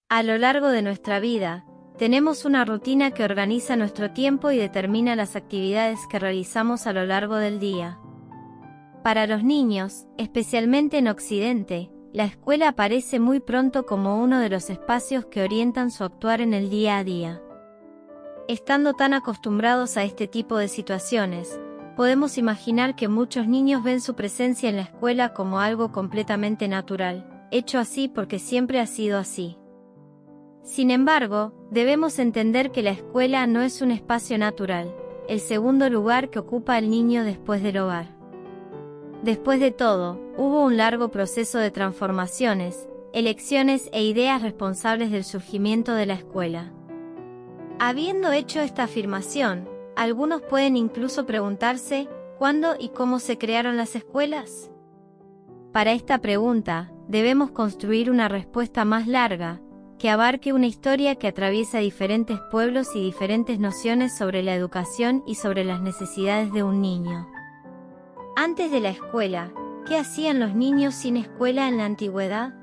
A lo largo de nuestra vida, tenemos una rutina que organiza nuestro tiempo y determina las actividades que realizamos a lo largo del día. Para los niños, especialmente en Occidente, la escuela aparece muy pronto como uno de los espacios que orientan su actuar en el día a día. Estando tan acostumbrados a este tipo de situaciones, podemos imaginar que muchos niños ven su presencia en la escuela como algo completamente natural, hecho así porque siempre ha sido así. Sin embargo, debemos entender que la escuela no es un espacio natural, el segundo lugar que ocupa el niño después del hogar. Después de todo, hubo un largo proceso de transformaciones, elecciones e ideas responsables del surgimiento de la escuela. Habiendo hecho esta afirmación, algunos pueden incluso preguntarse, ¿cuándo y cómo se crearon las escuelas? Para esta pregunta, debemos construir una respuesta más larga, que abarque una historia que atraviesa diferentes pueblos y diferentes nociones sobre la educación y sobre las necesidades de un niño. Antes de la escuela, ¿qué hacían los niños sin escuela en la antigüedad?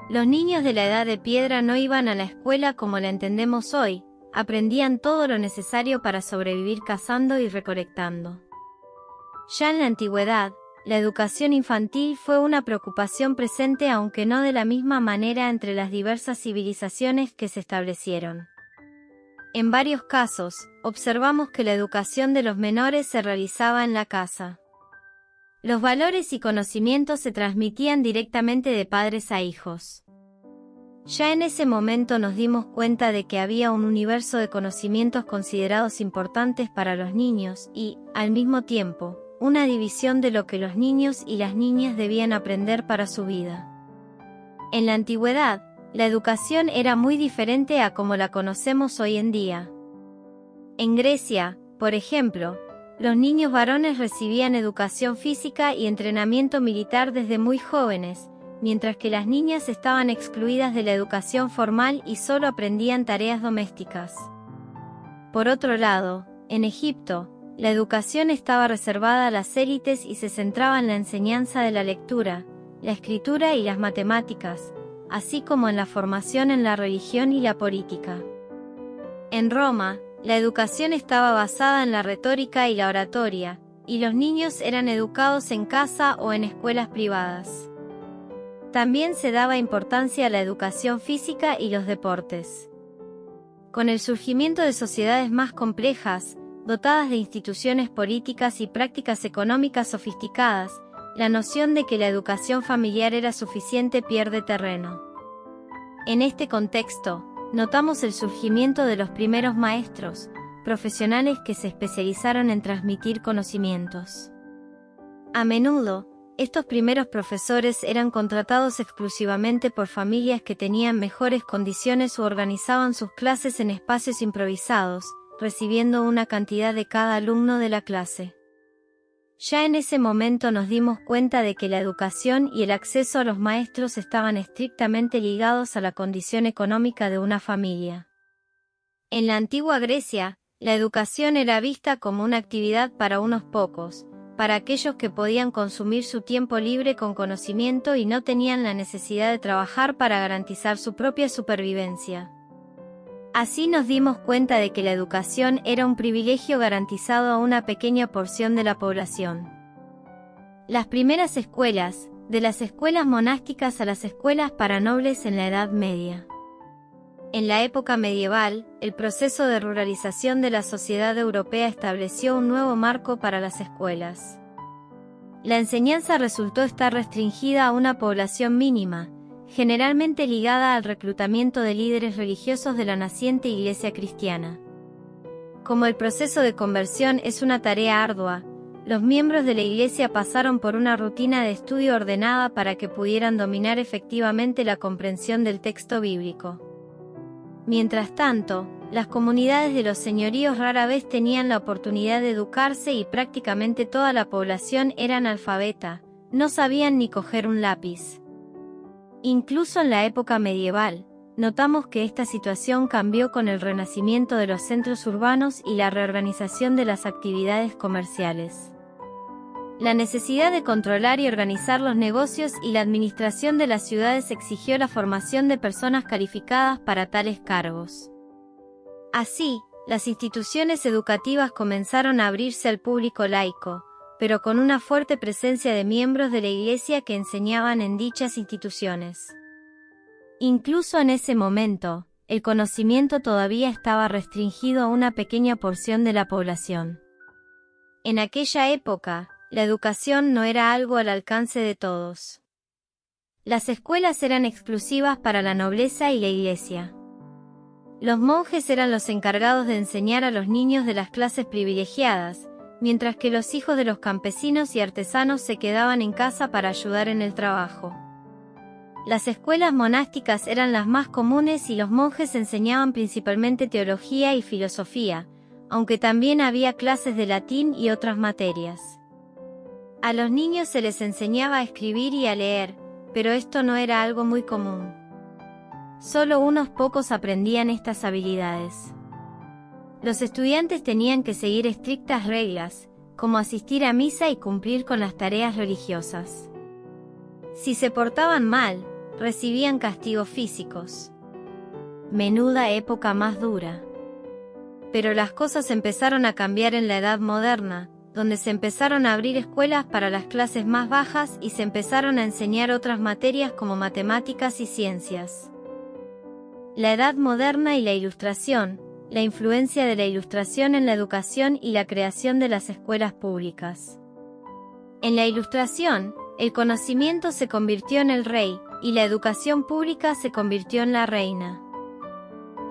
Los niños de la Edad de Piedra no iban a la escuela como la entendemos hoy, aprendían todo lo necesario para sobrevivir cazando y recolectando. Ya en la antigüedad, la educación infantil fue una preocupación presente aunque no de la misma manera entre las diversas civilizaciones que se establecieron. En varios casos, observamos que la educación de los menores se realizaba en la casa. Los valores y conocimientos se transmitían directamente de padres a hijos. Ya en ese momento nos dimos cuenta de que había un universo de conocimientos considerados importantes para los niños y, al mismo tiempo, una división de lo que los niños y las niñas debían aprender para su vida. En la antigüedad, la educación era muy diferente a como la conocemos hoy en día. En Grecia, por ejemplo, los niños varones recibían educación física y entrenamiento militar desde muy jóvenes, mientras que las niñas estaban excluidas de la educación formal y solo aprendían tareas domésticas. Por otro lado, en Egipto, la educación estaba reservada a las élites y se centraba en la enseñanza de la lectura, la escritura y las matemáticas, así como en la formación en la religión y la política. En Roma, la educación estaba basada en la retórica y la oratoria, y los niños eran educados en casa o en escuelas privadas. También se daba importancia a la educación física y los deportes. Con el surgimiento de sociedades más complejas, dotadas de instituciones políticas y prácticas económicas sofisticadas, la noción de que la educación familiar era suficiente pierde terreno. En este contexto, notamos el surgimiento de los primeros maestros, profesionales que se especializaron en transmitir conocimientos. A menudo, estos primeros profesores eran contratados exclusivamente por familias que tenían mejores condiciones o organizaban sus clases en espacios improvisados, recibiendo una cantidad de cada alumno de la clase. Ya en ese momento nos dimos cuenta de que la educación y el acceso a los maestros estaban estrictamente ligados a la condición económica de una familia. En la antigua Grecia, la educación era vista como una actividad para unos pocos, para aquellos que podían consumir su tiempo libre con conocimiento y no tenían la necesidad de trabajar para garantizar su propia supervivencia. Así nos dimos cuenta de que la educación era un privilegio garantizado a una pequeña porción de la población. Las primeras escuelas, de las escuelas monásticas a las escuelas para nobles en la Edad Media. En la época medieval, el proceso de ruralización de la sociedad europea estableció un nuevo marco para las escuelas. La enseñanza resultó estar restringida a una población mínima, generalmente ligada al reclutamiento de líderes religiosos de la naciente Iglesia cristiana. Como el proceso de conversión es una tarea ardua, los miembros de la Iglesia pasaron por una rutina de estudio ordenada para que pudieran dominar efectivamente la comprensión del texto bíblico. Mientras tanto, las comunidades de los señoríos rara vez tenían la oportunidad de educarse y prácticamente toda la población era analfabeta, no sabían ni coger un lápiz. Incluso en la época medieval, notamos que esta situación cambió con el renacimiento de los centros urbanos y la reorganización de las actividades comerciales. La necesidad de controlar y organizar los negocios y la administración de las ciudades exigió la formación de personas calificadas para tales cargos. Así, las instituciones educativas comenzaron a abrirse al público laico, pero con una fuerte presencia de miembros de la Iglesia que enseñaban en dichas instituciones. Incluso en ese momento, el conocimiento todavía estaba restringido a una pequeña porción de la población. En aquella época, la educación no era algo al alcance de todos. Las escuelas eran exclusivas para la nobleza y la Iglesia. Los monjes eran los encargados de enseñar a los niños de las clases privilegiadas, mientras que los hijos de los campesinos y artesanos se quedaban en casa para ayudar en el trabajo. Las escuelas monásticas eran las más comunes y los monjes enseñaban principalmente teología y filosofía, aunque también había clases de latín y otras materias. A los niños se les enseñaba a escribir y a leer, pero esto no era algo muy común. Solo unos pocos aprendían estas habilidades. Los estudiantes tenían que seguir estrictas reglas, como asistir a misa y cumplir con las tareas religiosas. Si se portaban mal, recibían castigos físicos. Menuda época más dura. Pero las cosas empezaron a cambiar en la Edad Moderna, donde se empezaron a abrir escuelas para las clases más bajas y se empezaron a enseñar otras materias como matemáticas y ciencias. La Edad Moderna y la Ilustración, la influencia de la Ilustración en la educación y la creación de las escuelas públicas. En la Ilustración, el conocimiento se convirtió en el rey, y la educación pública se convirtió en la reina.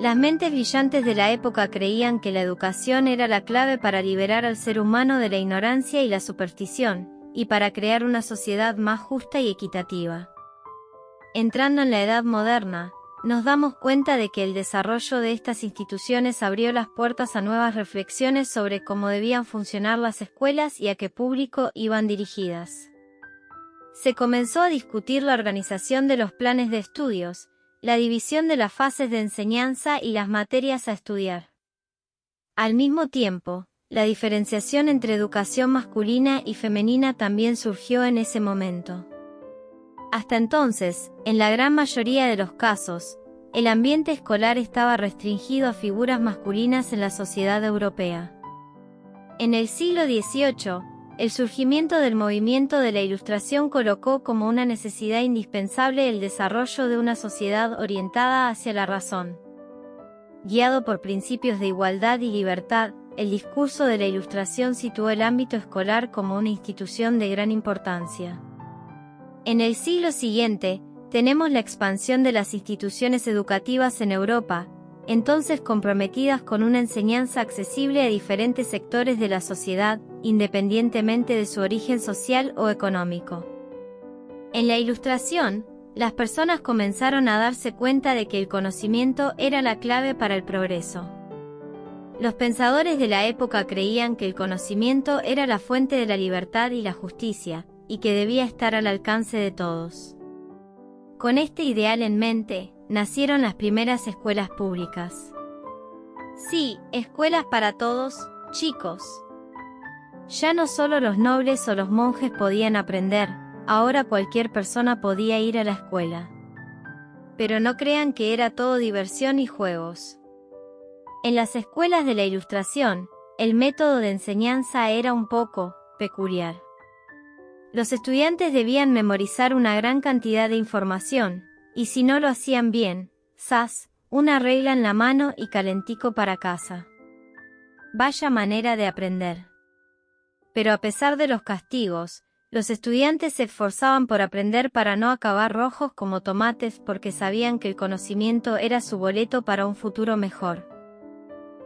Las mentes brillantes de la época creían que la educación era la clave para liberar al ser humano de la ignorancia y la superstición, y para crear una sociedad más justa y equitativa. Entrando en la Edad Moderna, nos damos cuenta de que el desarrollo de estas instituciones abrió las puertas a nuevas reflexiones sobre cómo debían funcionar las escuelas y a qué público iban dirigidas. Se comenzó a discutir la organización de los planes de estudios, la división de las fases de enseñanza y las materias a estudiar. Al mismo tiempo, la diferenciación entre educación masculina y femenina también surgió en ese momento. Hasta entonces, en la gran mayoría de los casos, el ambiente escolar estaba restringido a figuras masculinas en la sociedad europea. En el siglo XVIII, el surgimiento del movimiento de la Ilustración colocó como una necesidad indispensable el desarrollo de una sociedad orientada hacia la razón. Guiado por principios de igualdad y libertad, el discurso de la Ilustración situó el ámbito escolar como una institución de gran importancia. En el siglo siguiente, tenemos la expansión de las instituciones educativas en Europa, entonces comprometidas con una enseñanza accesible a diferentes sectores de la sociedad, independientemente de su origen social o económico. En la Ilustración, las personas comenzaron a darse cuenta de que el conocimiento era la clave para el progreso. Los pensadores de la época creían que el conocimiento era la fuente de la libertad y la justicia, y que debía estar al alcance de todos. Con este ideal en mente, nacieron las primeras escuelas públicas. Sí, escuelas para todos, chicos. Ya no solo los nobles o los monjes podían aprender, ahora cualquier persona podía ir a la escuela. Pero no crean que era todo diversión y juegos. En las escuelas de la Ilustración, el método de enseñanza era un poco peculiar. Los estudiantes debían memorizar una gran cantidad de información, y si no lo hacían bien, una regla en la mano y calentico para casa. Vaya manera de aprender. Pero a pesar de los castigos, los estudiantes se esforzaban por aprender para no acabar rojos como tomates porque sabían que el conocimiento era su boleto para un futuro mejor.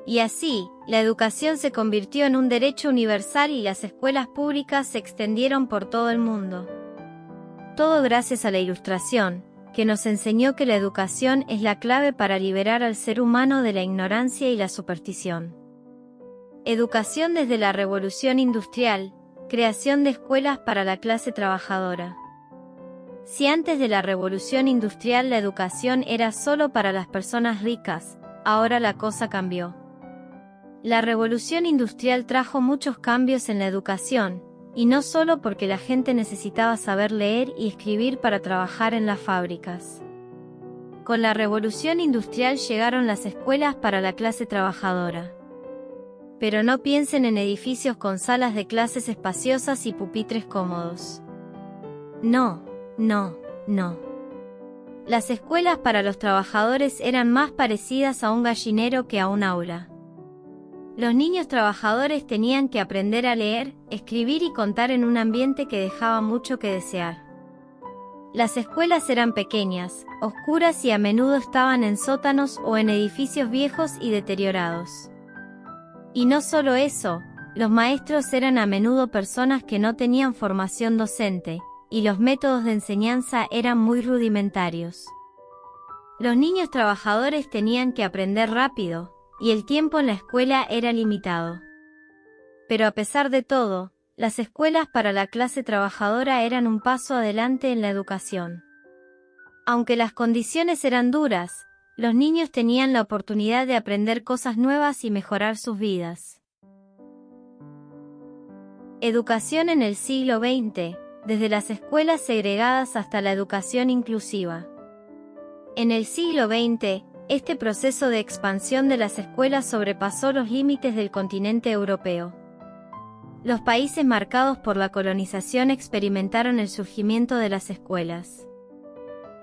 Y así, la educación se convirtió en un derecho universal y las escuelas públicas se extendieron por todo el mundo. Todo gracias a la Ilustración, que nos enseñó que la educación es la clave para liberar al ser humano de la ignorancia y la superstición. Educación desde la Revolución Industrial, creación de escuelas para la clase trabajadora. Si antes de la Revolución Industrial la educación era solo para las personas ricas, ahora la cosa cambió. La Revolución Industrial trajo muchos cambios en la educación, y no solo porque la gente necesitaba saber leer y escribir para trabajar en las fábricas. Con la revolución industrial llegaron las escuelas para la clase trabajadora. Pero no piensen en edificios con salas de clases espaciosas y pupitres cómodos. No, no, no. Las escuelas para los trabajadores eran más parecidas a un gallinero que a un aula. Los niños trabajadores tenían que aprender a leer, escribir y contar en un ambiente que dejaba mucho que desear. Las escuelas eran pequeñas, oscuras y a menudo estaban en sótanos o en edificios viejos y deteriorados. Y no solo eso, los maestros eran a menudo personas que no tenían formación docente, y los métodos de enseñanza eran muy rudimentarios. Los niños trabajadores tenían que aprender rápido, y el tiempo en la escuela era limitado. Pero a pesar de todo, las escuelas para la clase trabajadora eran un paso adelante en la educación. Aunque las condiciones eran duras, los niños tenían la oportunidad de aprender cosas nuevas y mejorar sus vidas. Educación en el siglo XX, desde las escuelas segregadas hasta la educación inclusiva. En el siglo XX, este proceso de expansión de las escuelas sobrepasó los límites del continente europeo. Los países marcados por la colonización experimentaron el surgimiento de las escuelas.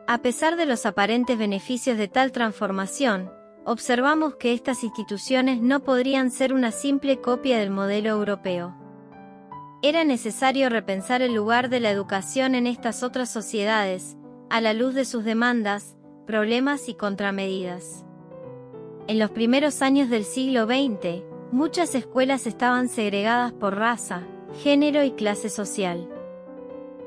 A pesar de los aparentes beneficios de tal transformación, observamos que estas instituciones no podrían ser una simple copia del modelo europeo. Era necesario repensar el lugar de la educación en estas otras sociedades, a la luz de sus demandas, problemas y contramedidas. En los primeros años del siglo XX, muchas escuelas estaban segregadas por raza, género y clase social.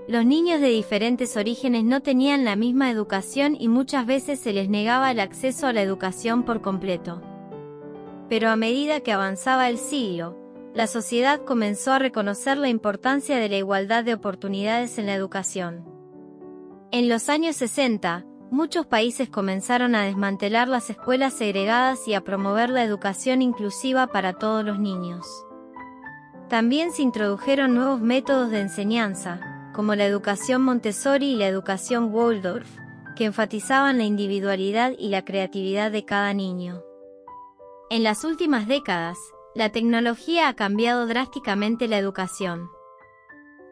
Los niños de diferentes orígenes no tenían la misma educación y muchas veces se les negaba el acceso a la educación por completo. Pero a medida que avanzaba el siglo, la sociedad comenzó a reconocer la importancia de la igualdad de oportunidades en la educación. En los años 60, muchos países comenzaron a desmantelar las escuelas segregadas y a promover la educación inclusiva para todos los niños. También se introdujeron nuevos métodos de enseñanza, como la educación Montessori y la educación Waldorf, que enfatizaban la individualidad y la creatividad de cada niño. En las últimas décadas, la tecnología ha cambiado drásticamente la educación.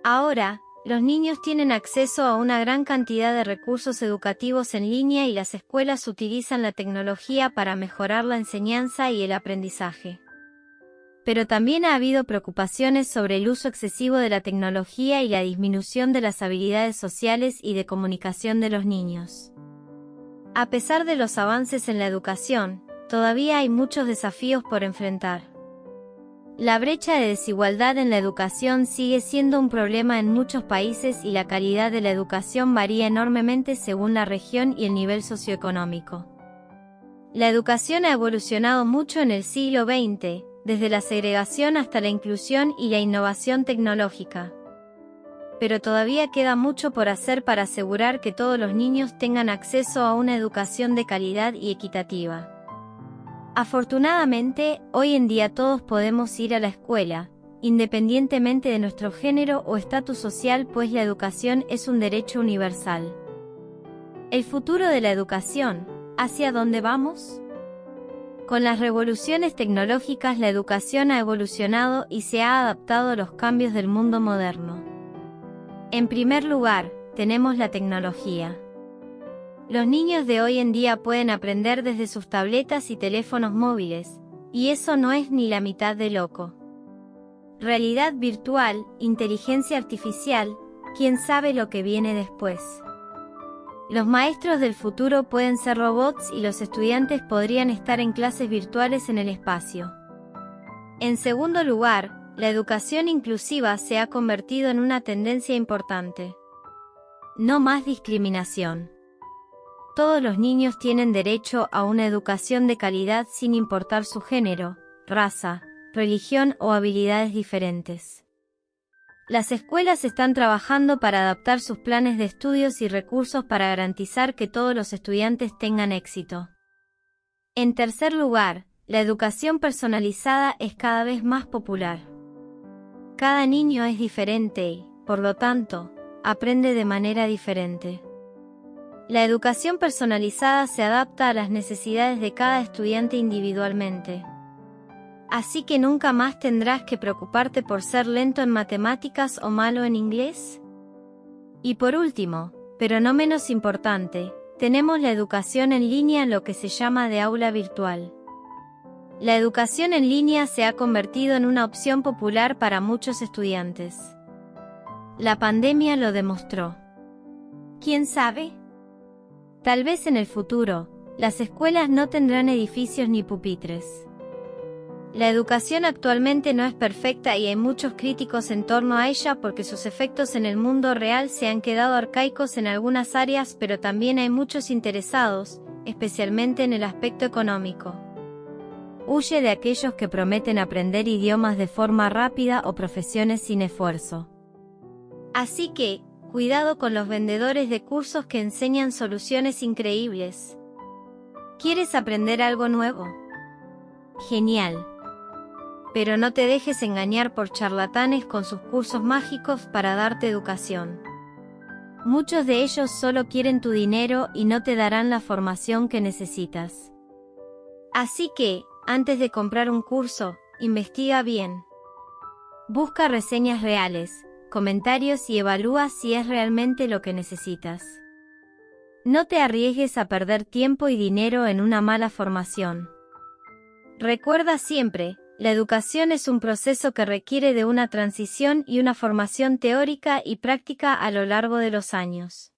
Ahora, los niños tienen acceso a una gran cantidad de recursos educativos en línea y las escuelas utilizan la tecnología para mejorar la enseñanza y el aprendizaje. Pero también ha habido preocupaciones sobre el uso excesivo de la tecnología y la disminución de las habilidades sociales y de comunicación de los niños. A pesar de los avances en la educación, todavía hay muchos desafíos por enfrentar. La brecha de desigualdad en la educación sigue siendo un problema en muchos países y la calidad de la educación varía enormemente según la región y el nivel socioeconómico. La educación ha evolucionado mucho en el siglo XX, desde la segregación hasta la inclusión y la innovación tecnológica. Pero todavía queda mucho por hacer para asegurar que todos los niños tengan acceso a una educación de calidad y equitativa. Afortunadamente, hoy en día todos podemos ir a la escuela, independientemente de nuestro género o estatus social, pues la educación es un derecho universal. El futuro de la educación, ¿hacia dónde vamos? Con las revoluciones tecnológicas la educación ha evolucionado y se ha adaptado a los cambios del mundo moderno. En primer lugar, tenemos la tecnología. Los niños de hoy en día pueden aprender desde sus tabletas y teléfonos móviles, y eso no es ni la mitad de loco. Realidad virtual, inteligencia artificial, ¿quién sabe lo que viene después? Los maestros del futuro pueden ser robots y los estudiantes podrían estar en clases virtuales en el espacio. En segundo lugar, la educación inclusiva se ha convertido en una tendencia importante. No más discriminación. Todos los niños tienen derecho a una educación de calidad sin importar su género, raza, religión o habilidades diferentes. Las escuelas están trabajando para adaptar sus planes de estudios y recursos para garantizar que todos los estudiantes tengan éxito. En tercer lugar, la educación personalizada es cada vez más popular. cada niño es diferente y, por lo tanto, aprende de manera diferente. La educación personalizada se adapta a las necesidades de cada estudiante individualmente. Así que nunca más tendrás que preocuparte por ser lento en matemáticas o malo en inglés. Y por último, pero no menos importante, tenemos la educación en línea, lo que se llama de aula virtual. La educación en línea se ha convertido en una opción popular para muchos estudiantes. La pandemia lo demostró. ¿Quién sabe? Tal vez en el futuro, las escuelas no tendrán edificios ni pupitres. La educación actualmente no es perfecta y hay muchos críticos en torno a ella porque sus efectos en el mundo real se han quedado arcaicos en algunas áreas, pero también hay muchos interesados, especialmente en el aspecto económico. Huye de aquellos que prometen aprender idiomas de forma rápida o profesiones sin esfuerzo. Así que, cuidado con los vendedores de cursos que enseñan soluciones increíbles. ¿Quieres aprender algo nuevo? Genial. Pero no te dejes engañar por charlatanes con sus cursos mágicos para darte educación. Muchos de ellos solo quieren tu dinero y no te darán la formación que necesitas. Así que, antes de comprar un curso, investiga bien. Busca reseñas reales, comentarios y evalúa si es realmente lo que necesitas. No te arriesgues a perder tiempo y dinero en una mala formación. Recuerda siempre, la educación es un proceso que requiere de una transición y una formación teórica y práctica a lo largo de los años.